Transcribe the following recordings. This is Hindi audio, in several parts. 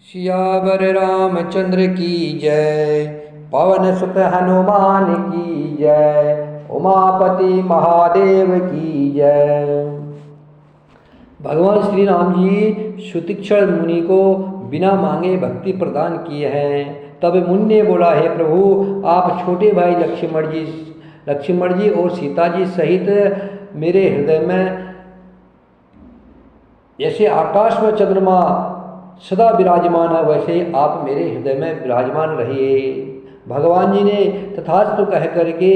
सियावर रामचंद्र की जय। पवन सुत हनुमान की जय। उमापति महादेव की जय। भगवान श्री राम जी सुतीक्षण मुनि को बिना मांगे भक्ति प्रदान किए हैं। तब मुनि ने बोला, हे प्रभु, आप छोटे भाई लक्ष्मण जी और सीता जी सहित मेरे हृदय में जैसे आकाश में चंद्रमा सदा विराजमान है, वैसे ही आप मेरे हृदय में विराजमान रहिए। भगवान जी ने तथास्तु कह करके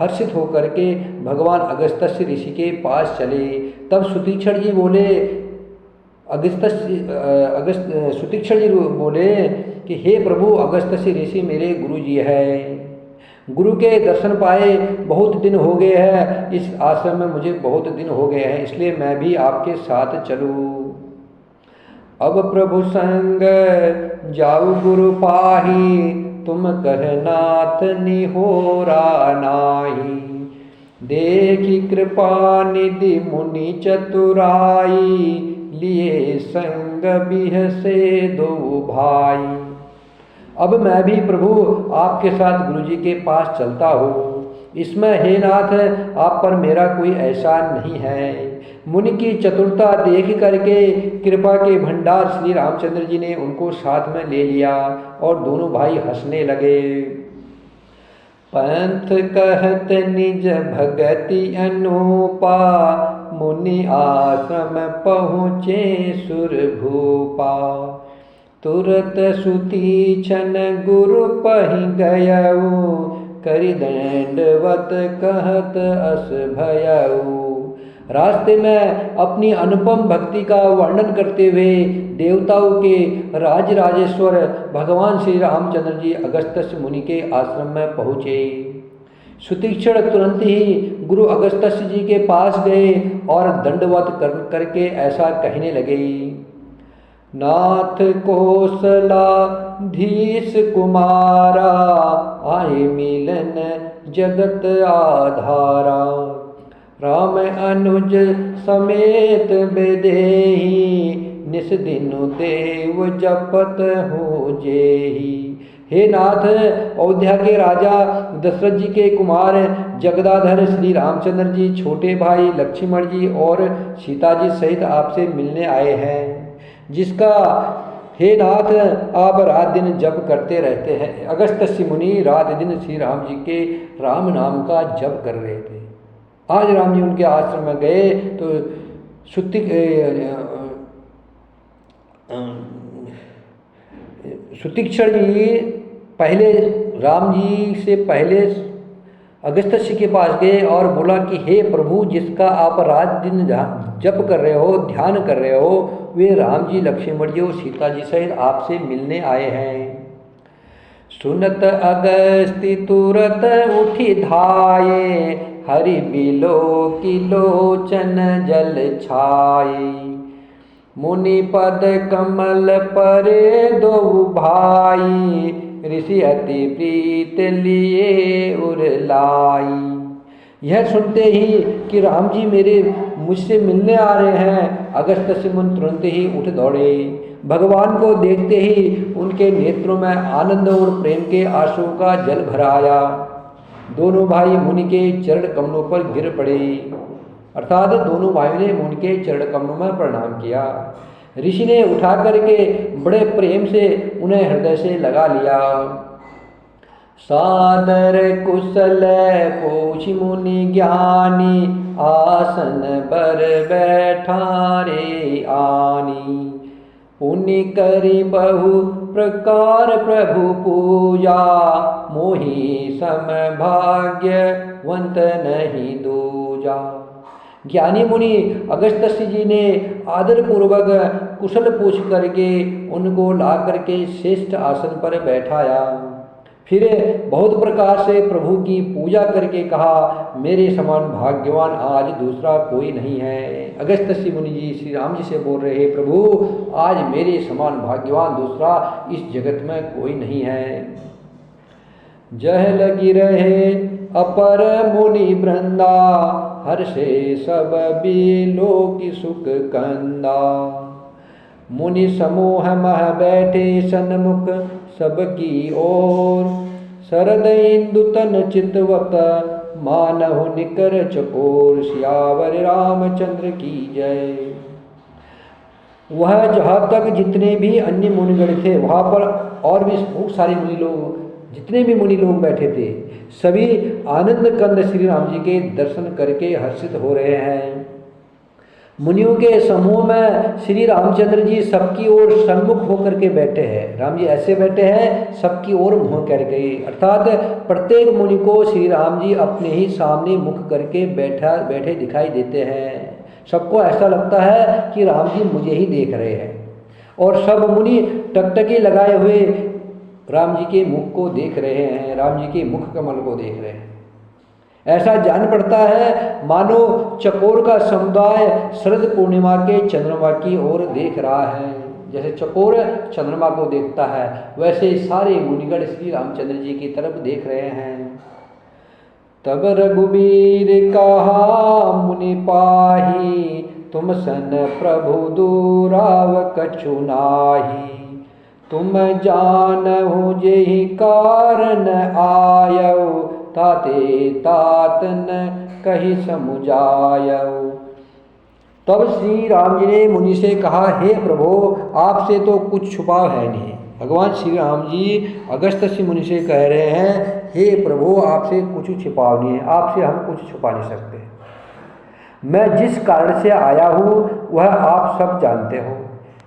हर्षित होकर के भगवान अगस्त्य ऋषि के पास चले। तब सुतीक्षण जी बोले कि हे प्रभु, अगस्त्य ऋषि मेरे गुरु जी है। गुरु के दर्शन पाए बहुत दिन हो गए हैं, इस आश्रम में मुझे बहुत दिन हो गए हैं, इसलिए मैं भी आपके साथ चलूँ। अब प्रभु संग जाऊ गुरु पाही, तुम कहनाथ निहोरा नाही। देखी कृपा निधि मुनि चतुराई, लिए संग बिहसे दो भाई। अब मैं भी प्रभु आपके साथ गुरु जी के पास चलता हूँ। इसमें हे नाथ, आप पर मेरा कोई एहसान नहीं है। मुनि की चतुरता देख करके कृपा के भंडार श्री रामचंद्र जी ने उनको साथ में ले लिया और दोनों भाई हंसने लगे। पंथ कहत निज भगति अनूपा, मुनि आश्रम पहुँचे सुरभूपा। तुरत सुतीक्षण गुरु पहि गयऊ, करि दंडवत कहत अस भयऊ। रास्ते में अपनी अनुपम भक्ति का वर्णन करते हुए देवताओं के राजराजेश्वर भगवान श्री रामचंद्र जी अगस्त्य मुनि के आश्रम में पहुँचे। सुतीक्षण तुरंत ही गुरु अगस्त्य जी के पास गए और दंडवत करके ऐसा कहने लगे। नाथ कौशलाधीश कुमारा, आए मिलन जगत आधारा। राम अनुज समेत बेदेही, निस दिनु देव जपत हो जेही। हे नाथ, अयोध्या के राजा दशरथ जी के कुमार जगदाधर श्री रामचंद्र जी छोटे भाई लक्ष्मण जी और सीता जी सहित आपसे मिलने आए हैं, जिसका हे नाथ आप रात दिन जप करते रहते हैं। अगस्त्य मुनि रात दिन श्री राम जी के राम नाम का जप कर रहे थे। आज राम जी उनके आश्रम में गए तो सुतीक्षण जी पहले राम जी से पहले अगस्त्य के पास गए और बोला कि हे प्रभु, जिसका आप रात दिन जप कर रहे हो, ध्यान कर रहे हो, वे राम जी, लक्ष्मण जी और सीता जी सहित आपसे मिलने आए हैं। सुनत अगस्त्य तुरत उठी धाये, हरि बिलो की लोचन जल छाये। मुनि पद कमल परे दो भाई, ऋषि अति प्रीत लिए उरलाई। यह सुनते ही कि राम जी मुझसे मिलने आ रहे हैं, अगस्त्य मुनि तुरंत ही उठ दौड़े। भगवान को देखते ही उनके नेत्रों में आनंद और प्रेम के आंसुओं का जल भर आया। दोनों भाई मुनि के चरण कमलों पर गिर पड़े, अर्थात दोनों भाइयों ने मुनि के चरण कमलों में प्रणाम किया। ऋषि ने उठा करके बड़े प्रेम से उन्हें हृदय से लगा लिया। सादर कुशल पूछ मुनि ज्ञानी, आसन पर बैठा रे आनी। पुनि करी बहु प्रकार प्रभु पूजा, मोहि सम भाग्यवंत नहीं दूजा। ज्ञानी मुनि अगस्त्य जी ने आदर पूर्वक कुशल पूछ करके उनको ला करके श्रेष्ठ आसन पर बैठाया। फिर बहुत प्रकार से प्रभु की पूजा करके कहा, मेरे समान भाग्यवान आज दूसरा कोई नहीं है। अगस्त्य मुनि जी श्री राम जी से बोल रहे हैं, प्रभु आज मेरे समान भाग्यवान दूसरा इस जगत में कोई नहीं है। जह लगी रहे अपर मुनि वृंदा, हर्षे सब बिलो की सुख कंदा। मुनि समूह मह बैठे सन्मुख सबकी ओर। शरद इंदु तन चितवत मानहु निकर चकोर। सियावर रामचंद्र की जय। वह जहाँ तक जितने भी अन्य मुनिगण थे वहाँ पर और भी बहुत सारे मुनि लोग, जितने भी मुनि लोग बैठे थे, सभी आनंद कंद श्री राम जी के दर्शन करके हर्षित हो रहे हैं। मुनियों के समूह में श्री रामचंद्र जी सबकी ओर सन्मुख होकर के बैठे हैं। राम जी ऐसे बैठे हैं सबकी ओर मुँह करके, अर्थात प्रत्येक मुनि को श्री राम जी अपने ही सामने मुख करके बैठे दिखाई देते हैं। सबको ऐसा लगता है कि राम जी मुझे ही देख रहे हैं, और सब मुनि टकटकी लगाए हुए राम जी के मुख को देख रहे हैं, राम जी के मुख कमल को देख रहे हैं। ऐसा जान पड़ता है मानो चकोर का समुदाय शरद पूर्णिमा के चंद्रमा की ओर देख रहा है। जैसे चकोर चंद्रमा को देखता है, वैसे सारे मुनिगण श्री रामचंद्र जी की तरफ देख रहे हैं। तब रघुवीर कहा मुनि पाही, तुम सन प्रभु दूराव कछु नाही। तुम जानहु जेहि कारण आयौ, ताते तात न कही समुझायौ। तब श्री राम जी ने मुनि से कहा, हे प्रभु आपसे तो कुछ छुपाव है नहीं। भगवान श्री राम जी अगस्त्य मुनि से कह रहे हैं, हे प्रभु आपसे कुछ छिपाव नहीं है, आपसे हम कुछ छुपा नहीं सकते। मैं जिस कारण से आया हूँ वह आप सब जानते हो,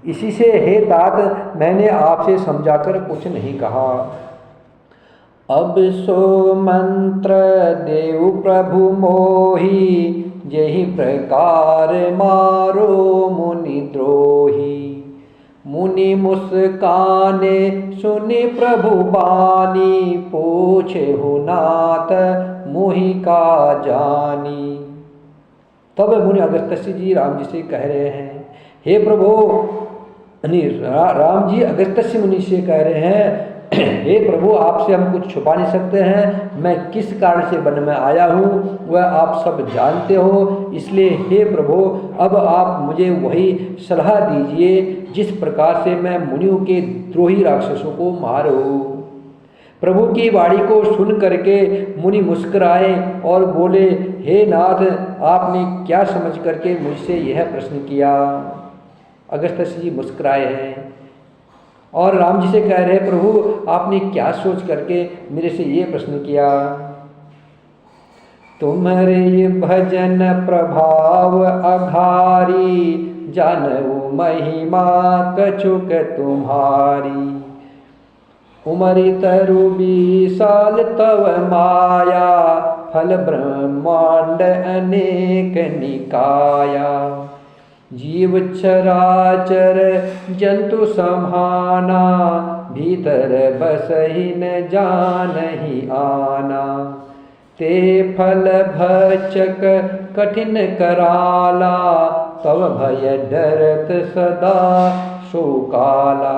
इसी से हे तात मैंने आपसे समझाकर कुछ नहीं कहा। अब सो मंत्र देव प्रभु मोही, जेहि प्रकार मारो मुनि द्रोही। मुनि मुस्काने सुनि प्रभु बानी, पूछे हो नाथ मोहि का जानी। तब मुनि अगस्त्य जी राम जी से कह रहे हैं, हे प्रभु, राम जी अगस्त्य मुनि से कह रहे हैं, हे प्रभु आपसे हम कुछ छुपा नहीं सकते हैं। मैं किस कारण से वन में आया हूँ वह आप सब जानते हो, इसलिए हे प्रभु अब आप मुझे वही सलाह दीजिए जिस प्रकार से मैं मुनियों के द्रोही राक्षसों को मारूं। प्रभु की वाणी को सुन करके मुनि मुस्कुराए और बोले, हे नाथ आपने क्या समझ करके मुझसे यह प्रश्न किया। अगस्त्य जी मुस्कुराए हैं और राम जी से कह रहे, प्रभु आपने क्या सोच करके मेरे से ये प्रश्न किया। तुम्हारे भजन प्रभाव अघारी, जानऊ महिमा कछुक तुम्हारी। उमरि तरु 20 साल तव माया, फल ब्रह्मांड अनेक निकाया। जीव चराचर जंतु समाना, भीतर बसहि न जानहि आना। ते फल भचक कठिन कराला, तव भय डरत सदा शोकाला।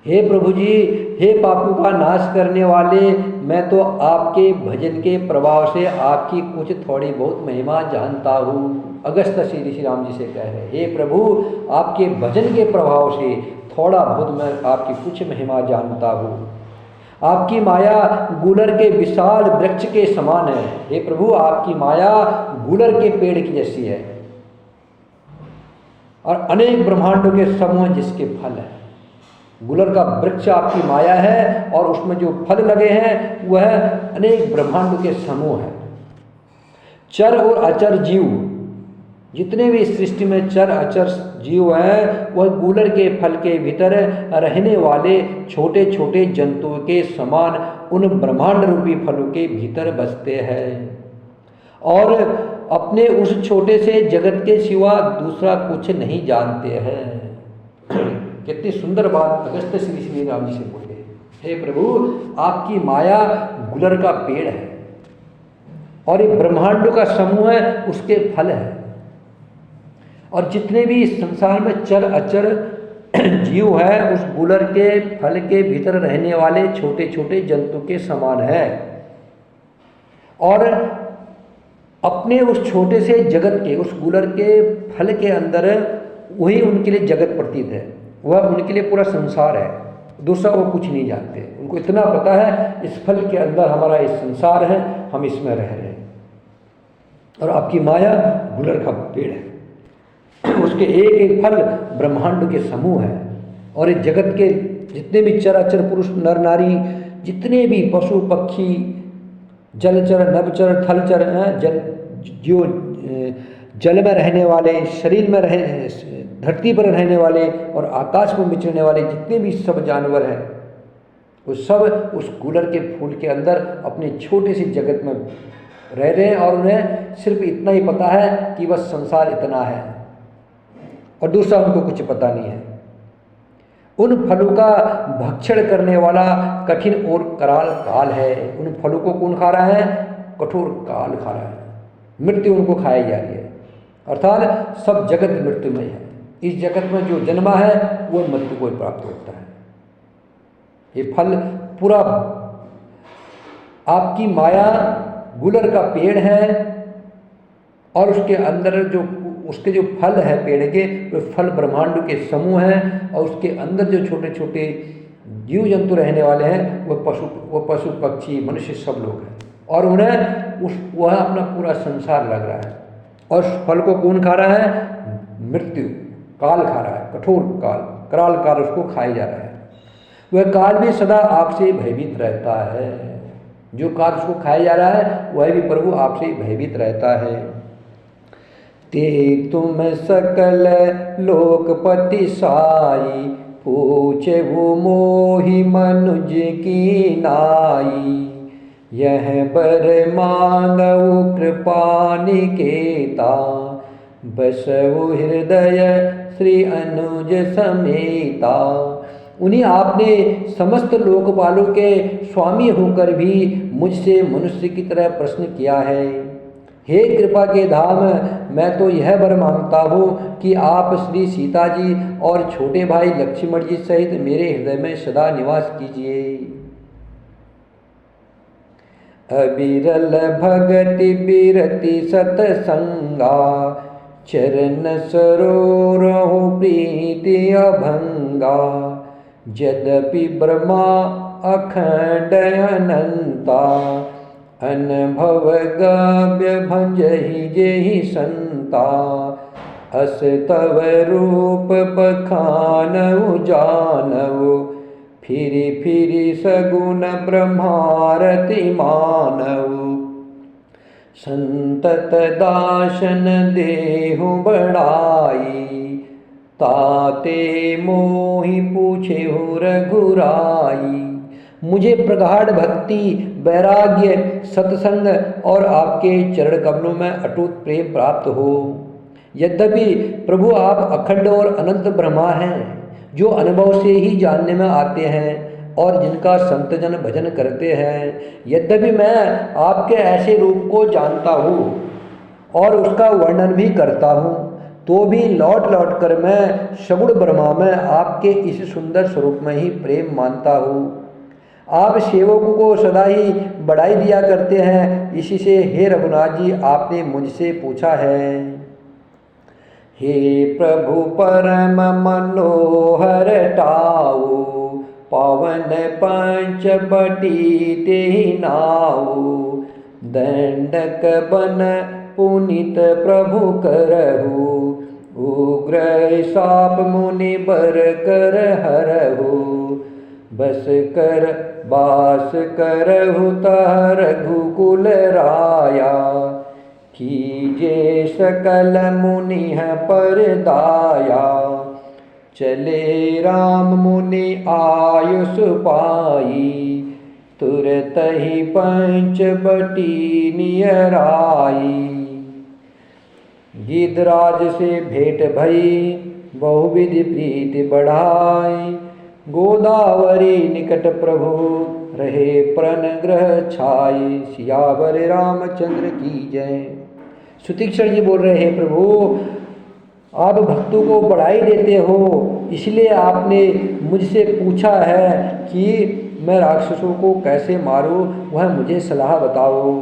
हे प्रभु जी, हे पापों का नाश करने वाले, मैं तो आपके भजन के प्रभाव से आपकी कुछ थोड़ी बहुत महिमा जानता हूँ। अगस्त्य श्री राम जी से कह रहे, हे प्रभु आपके भजन के प्रभाव से थोड़ा बहुत मैं आपकी कुछ महिमा जानता हूँ। आपकी माया गूलर के विशाल वृक्ष के समान है। हे प्रभु आपकी माया गूलर के पेड़ की जैसी है और अनेक ब्रह्मांडों के समूह जिसके फल है। गुलर का वृक्ष आपकी माया है और उसमें जो फल लगे हैं वह अनेक ब्रह्मांडों के समूह है। चर और अचर जीव, जितने भी सृष्टि में चर अचर जीव हैं वह गुलर के फल के भीतर रहने वाले छोटे छोटे जंतुओं के समान उन ब्रह्मांड रूपी फलों के भीतर बसते हैं और अपने उस छोटे से जगत के सिवा दूसरा कुछ नहीं जानते हैं। कितनी सुंदर बात अगस्त्य श्री राम जी से बोले, हे प्रभु आपकी माया गुलर का पेड़ है और ये ब्रह्मांडों का समूह है, उसके फल है। और जितने भी इस संसार में चर अचर जीव है उस गुलर के फल के भीतर रहने वाले छोटे छोटे जंतु के समान है और अपने उस छोटे से जगत के उस गुलर के फल के अंदर वही उनके लिए जगत प्रतीत है, वह उनके लिए पूरा संसार है, दूसरा वो कुछ नहीं जानते। उनको इतना पता है इस फल के अंदर हमारा इस संसार है, हम इसमें रह रहे हैं। और आपकी माया गुलर का पेड़ है, उसके एक एक फल ब्रह्मांड के समूह है। और इस जगत के जितने भी चराचर पुरुष नर नारी, जितने भी पशु पक्षी, जलचर नभचर थलचर हैं, जो जल में रहने वाले, शरीर में रह धरती पर रहने वाले और आकाश में विचरने वाले जितने भी सब जानवर हैं, वो सब उस गुलर के फूल के अंदर अपने छोटे से जगत में रह रहे हैं। और उन्हें सिर्फ इतना ही पता है कि बस संसार इतना है, और दूसरा उनको कुछ पता नहीं है। उन फलों का भक्षण करने वाला कठिन और कराल काल है। उन फलों को कौन खा रहा है? कठोर काल खा रहा है, मृत्यु उनको खाई जा रही है। अर्थात सब जगत मृत्युमय है। इस जगत में जो जन्मा है वो मृत्यु को प्राप्त होता है। ये फल पूरा आपकी माया गुलर का पेड़ है, और उसके अंदर जो उसके जो फल है पेड़ के, वो फल ब्रह्मांड के समूह हैं। और उसके अंदर जो छोटे छोटे जीव जंतु रहने वाले हैं, वो पशु पक्षी मनुष्य सब लोग हैं। और उन्हें वह अपना पूरा संसार लग रहा है। और फल को कौन खा रहा है? मृत्यु काल खा रहा है, कठोर काल, कराल काल उसको खाया जा रहा है। वह काल भी सदा आपसे भयभीत रहता है। जो काल उसको खाया जा रहा है वह भी प्रभु आपसे भयभीत रहता है। ते तुम सकल लोकपति साई, पूछे वो मोहि मनुज की नाई। यह बर मांगऊ कृपा निकेता, बसऊ हृदय श्री अनुज समेता। उन्हीं आपने समस्त लोकपालों के स्वामी होकर भी मुझसे मनुष्य की तरह प्रश्न किया है। हे कृपा के धाम, मैं तो यह वर मांगता हूँ कि आप श्री सीता जी और छोटे भाई लक्ष्मण जी सहित मेरे हृदय में सदा निवास कीजिए। अविरल भगति बिरति सतसंगा, चरण सरोरहु प्रीति अभंगा। यद्यपि ब्रह्मा अखंड अनंता, अनुभव गव्य भंजहि जेहि संता। अस तव रूप बखानऊ जानऊ, फिरि फिरि सगुण ब्रह्मारति मानऊ। संतत दाशन देहु बड़ाई, ताते मोहि पूछेहु रघुराई। मुझे प्रगाढ़ भक्ति, वैराग्य, सत्संग और आपके चरण कमलों में अटूट प्रेम प्राप्त हो। यद्यपि प्रभु आप अखंड और अनंत ब्रह्मा हैं, जो अनुभव से ही जानने में आते हैं और जिनका संतजन भजन करते हैं। यद्यपि मैं आपके ऐसे रूप को जानता हूँ और उसका वर्णन भी करता हूँ, तो भी लौट लौट कर मैं सगुण ब्रह्मा में आपके इस सुंदर स्वरूप में ही प्रेम मानता हूँ। आप सेवकों को सदा ही बढ़ाई दिया करते हैं। इसी से हे रघुनाथ जी, आपने मुझसे पूछा है। हे प्रभु परम मनोहर टाऊ, पावन पंच बटी तेहि नाऊ। दंडक बन पुनित प्रभु करहु, उग्र साप मुनि बर कर हरहु। बस कर बास करहु तह रघुकुल राया, कीजे सकल मुनि पर दाया। चले राम मुनि आयुष पाई, तुरत ही पंच बटी नियराई। गिद्धराज से भेंट भई, बहुविधि प्रीति बढ़ाई। गोदावरी निकट प्रभु रहे प्रन ग्रह छाई। सियावर रामचंद्र की जय। सुतीक्षण जी बोल रहे हैं, प्रभु आप भक्तों को बढ़ाई देते हो, इसलिए आपने मुझसे पूछा है कि मैं राक्षसों को कैसे मारूं, वह मुझे सलाह बताओ।